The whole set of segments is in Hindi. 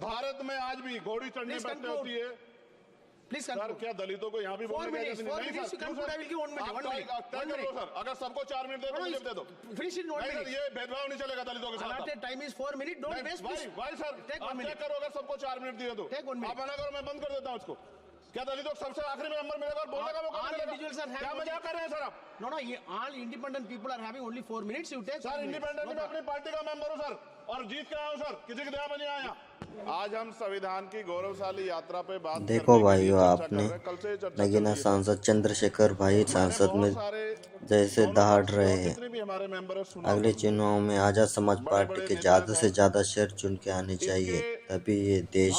भारत में आज भी घोड़ी चढ़ने पर होती है। प्लीज सर, क्या दलितों को यहाँ भी बोलने की इजाजत नहीं? नहीं सर, अगर सबको 4 मिनट दे दो। ये भेदभाव नहीं चलेगा दलितों के साथ। Time is 4 minute, don't waste. भाई सर, आप चेक करो, अगर सबको 4 मिनट दिए तो आप मना करो, मैं बंद कर देता हूँ इसको। क्या दलितों को सबसे आखिरी में नंबर मिलेगा और बोलने का मौका मिलेगा? क्या मजाक कर रहे हैं सर आप? No, all independent people are having only 4 minutes. You take sir, independent में अपनी पार्टी का मेंबर हूँ सर, और जीत के आया हूँ सर, किसी के दया में नहीं आया। आज हम संविधान की गौरवशाली यात्रा पे बात देखो भाइयों, आपने नगीना सांसद चंद्रशेखर भाई संसद में जैसे दहाड़ रहे हैं। अगले चुनाव में आजाद समाज पार्टी के ज्यादा से ज्यादा शेयर चुन के आने चाहिए, तभी ये देश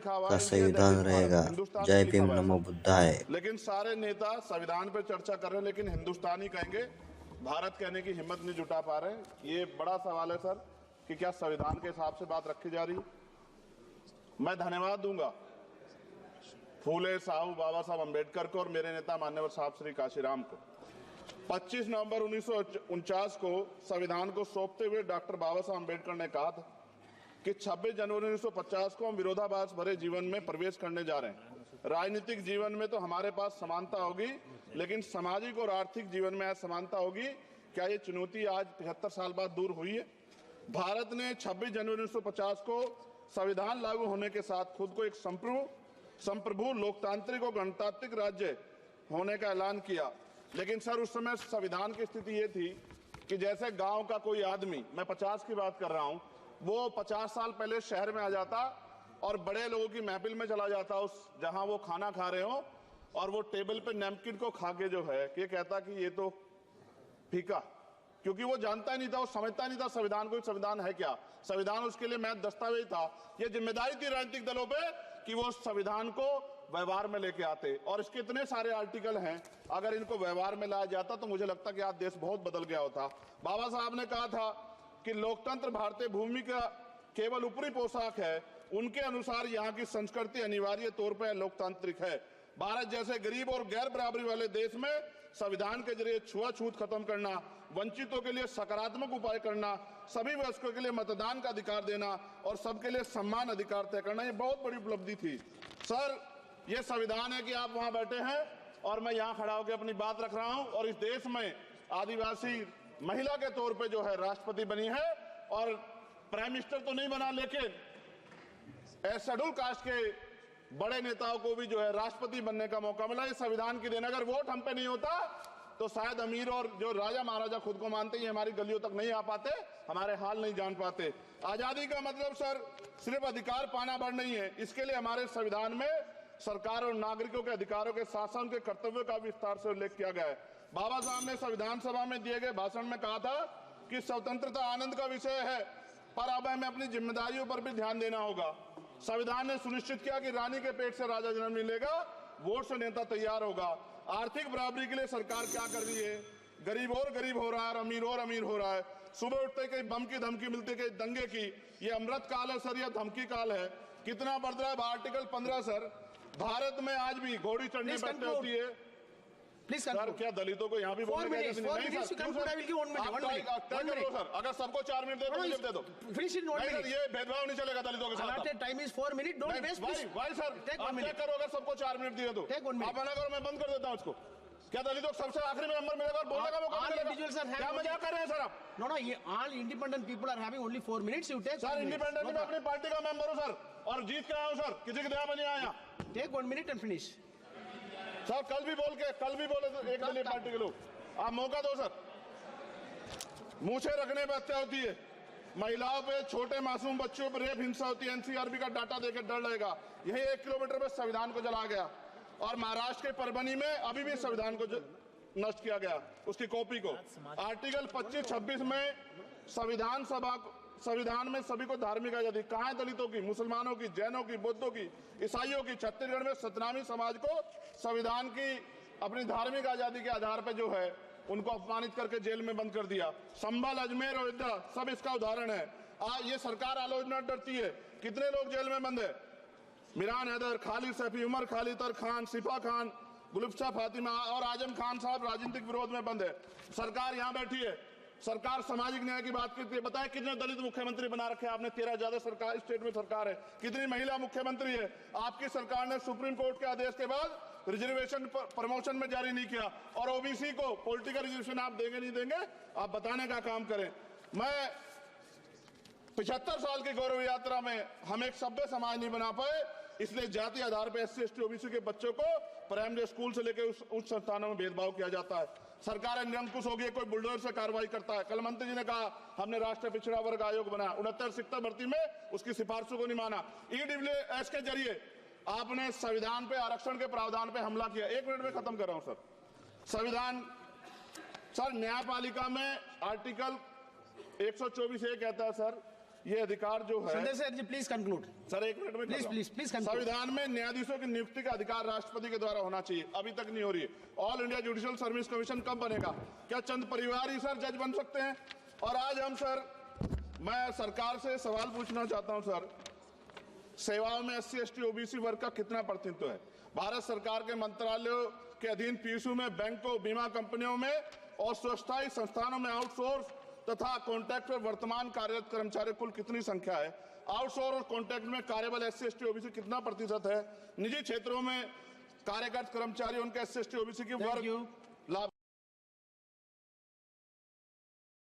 का संविधान रहेगा। जय भीम, नमो बुद्धाय। लेकिन सारे नेता संविधान पे चर्चा कर रहे हैं, लेकिन हिंदुस्तानी कहेंगे, भारत कहने की हिम्मत नहीं जुटा पा रहे। ये बड़ा सवाल है सर कि क्या संविधान के हिसाब से बात रखी जा रही है। मैं धन्यवाद दूंगा फूले साहू बाबा साहब अम्बेडकर को और मेरे नेता मान्यवर साहब श्री काशीराम को। 25 नवंबर 1949 को संविधान को सौंपते हुए डॉक्टर बाबा साहब अम्बेडकर ने कहा था कि 26 जनवरी 1950 को हम विरोधाभास भरे जीवन में प्रवेश करने जा रहे हैं। राजनीतिक जीवन में तो हमारे पास समानता होगी, लेकिन सामाजिक और आर्थिक जीवन में असमानता होगी। क्या ये चुनौती आज 75 साल बाद दूर हुई है? भारत ने 26 जनवरी 1950 को संविधान लागू होने के साथ खुद को एक संप्रभु लोकतांत्रिक और गणतांत्रिक राज्य होने का ऐलान किया। लेकिन सर, उस समय संविधान की स्थिति ये थी कि जैसे गांव का कोई आदमी, मैं 50 की बात कर रहा हूं, वो 50 साल पहले शहर में आ जाता और बड़े लोगों की महफिल में चला जाता, उस जहां वो खाना खा रहे हो, और वो टेबल पे नैपकिन को खा के जो है ये कहता कि ये तो फीका, क्योंकि वो जानता ही नहीं था, वो समझता नहीं था संविधान को, संविधान है क्या। संविधान उसके लिए महज दस्तावेज था। ये जिम्मेदारी थी राजनीतिक दलों पे कि वो संविधान को व्यवहार में लेके आते, और इसके इतने सारे आर्टिकल हैं, अगर इनको व्यवहार में लाया जाता तो मुझे लगता कि आज देश बहुत बदल गया होता। बाबा साहब ने कहा था कि लोकतंत्र भारतीय भूमि का केवल ऊपरी पोशाक है, उनके अनुसार यहाँ की संस्कृति अनिवार्य तौर पर लोकतांत्रिक है। भारत जैसे गरीब और गैर बराबरी वाले देश में संविधान के जरिए छुआछूत खत्म करना, वंचितों के लिए सकारात्मक उपाय करना, सभी वयस्कों के लिए मतदान का अधिकार देना और सबके लिए सम्मान अधिकार तय करना, ये बहुत बड़ी उपलब्धि थी। सर, ये संविधान है कि आप वहां बैठे हैं और मैं यहाँ खड़ा होकर अपनी बात रख रहा हूं, और इस देश में आदिवासी महिला के तौर पे जो है राष्ट्रपति बनी है, और प्राइम मिनिस्टर तो नहीं बना, लेकिन शेड्यूल कास्ट के बड़े नेताओं को भी जो है राष्ट्रपति बनने का मौका मिला। इस संविधान की देन, अगर वोट हम पे नहीं होता तो शायद अमीर और जो राजा महाराजा खुद को मानते हैं हमारी गलियों तक नहीं आ पाते, हमारे हाल नहीं जान पाते। आजादी का मतलब सर सिर्फ अधिकार पाना भर नहीं है, इसके लिए हमारे संविधान में सरकार और नागरिकों के अधिकारों के साथ साथ उनके कर्तव्यों का विस्तार से उल्लेख किया गया है। बाबा साहब ने संविधान सभा में दिए गए भाषण में कहा था कि स्वतंत्रता आनंद का विषय है, पर अब हमें अपनी जिम्मेदारियों पर भी ध्यान देना होगा। संविधान ने सुनिश्चित किया कि रानी के पेट से राजा जन्म नहीं लेगा, वोट से नेता तैयार होगा। आर्थिक बराबरी के लिए सरकार क्या कर रही है? गरीब और गरीब हो रहा है और अमीर हो रहा है। सुबह उठते कहीं बम की धमकी मिलती, कहीं दंगे की। ये अमृत काल है सर, यह धमकी काल है। कितना बढ़ रहा है आर्टिकल 15 सर, भारत में आज भी घोड़ी चढ़ने पर होती है। सर, क्या दलितों को यहाँ भी बोलने की इजाजत नहीं? नहीं सर, अगर सबको 4 मिनट दे दो। ये भेदभाव नहीं चलेगा दलितों के साथ। Time is 4 minute, don't waste. भाई सर, आप चेक करो, अगर सबको 4 मिनट दिए तो आप मना करो, मैं बंद कर देता हूँ इसको। क्या दलितों को सबसे आखिरी में नंबर मिलेगा और बोलने का मौका मिलेगा? क्या मजाक कर रहे हैं सर आप? No, all independent people are having only 4 minutes. You take sir, independent में अपनी पार्टी का मेंबर हूँ सर, और जीत के आया हूँ सर, किसी की दया में नहीं आया। Take 1 minute and finish. Sir, कल भी बोले तो एक दलीय पार्टी के लोग, आप मौका दो सर। मूछे रखने पर हत्या होती है, महिलाओं पे, छोटे मासूम बच्चों पर रेप हिंसा होती है। एनसीआरबी का डाटा देकर डर लगेगा। यही 1 किलोमीटर में संविधान को जला गया, और महाराष्ट्र के परभनी में अभी भी संविधान को नष्ट किया गया, उसकी कॉपी को। आर्टिकल 25-26 में संविधान में सभी को धार्मिक आजादी। कहाँ है दलितों की, मुसलमानों की, जैनों की, बौद्धों की, ईसाइयों की? छत्तीसगढ़ में सतनामी समाज को संविधान की अपनी धार्मिक आजादी के आधार पर जो है उनको अपमानित करके जेल में बंद कर दिया। संभल, अजमेर, अयोध्या सब इसका उदाहरण है। ये सरकार आलोचना डरती है। कितने लोग जेल में बंद है? मिरान हैदर, खालिद सैफी, उमर खालिद खान, सिफा खान, गुलफ्शा फातिमा और आजम खान साहब राजनीतिक विरोध में बंद है। सरकार यहाँ बैठी है, सरकार सामाजिक न्याय की बात करती है। बताए कितने दलित मुख्यमंत्री बना रखे हैं आपने? 13 ज्यादा सरकार स्टेट में सरकार है। कितनी महिला मुख्यमंत्री है? आपकी सरकार ने सुप्रीम कोर्ट के आदेश के बाद रिजर्वेशन प्रमोशन में जारी नहीं किया, और ओबीसी को पॉलिटिकल रिजर्वेशन आप देंगे नहीं देंगे, आप बताने का काम करें। मैं 75 साल की गौरव यात्रा में हम एक सभ्य समाज नहीं बना पाए, इसलिए जाति आधार पर SC ST OBC के बच्चों को प्राइमरी स्कूल से लेकर उच्च संस्थानों में भेदभाव किया जाता है। सरकार निरंकुश हो गई, कोई बुलडोजर से कार्रवाई करता है। कल मंत्री जी ने कहा हमने राष्ट्रीय पिछड़ा वर्ग आयोग बनाया, 69 शिक्षक भर्ती में उसकी सिफारिशों को नहीं माना। EWS के जरिए आपने संविधान पे आरक्षण के प्रावधान पे हमला किया। 1 मिनट में खत्म कर रहा हूं सर। संविधान सर न्यायपालिका में आर्टिकल 124 ये कहता है सर, ये अधिकार जो है, Sanjay sir ji please conclude sir 1 minute में प्लीज संविधान में न्यायाधीशों की नियुक्ति का अधिकार राष्ट्रपति के द्वारा होना चाहिए, अभी तक नहीं हो रही है। All India judicial service commission कब बनेगा? क्या चंद परिवार ही सर जज बन सकते हैं? और आज हम सर, मैं सरकार से सवाल पूछना चाहता हूं सर, सेवाओं में SC ST OBC वर्ग का कितना प्रतिनिधित्व है? भारत सरकार के मंत्रालयों के अधीन PSU में, बैंकों, बीमा कंपनियों में और स्वस्थायी संस्थानों में आउटसोर्स तथा कॉन्ट्रैक्ट पर वर्तमान कार्यरत कर्मचारी कुल कितनी संख्या है? आउटसोर्स और कॉन्ट्रैक्ट में कार्यबल SC ST OBC कितना प्रतिशत है? निजी क्षेत्रों में कार्यरत कर्मचारी उनके SC ST OBC की वर्ग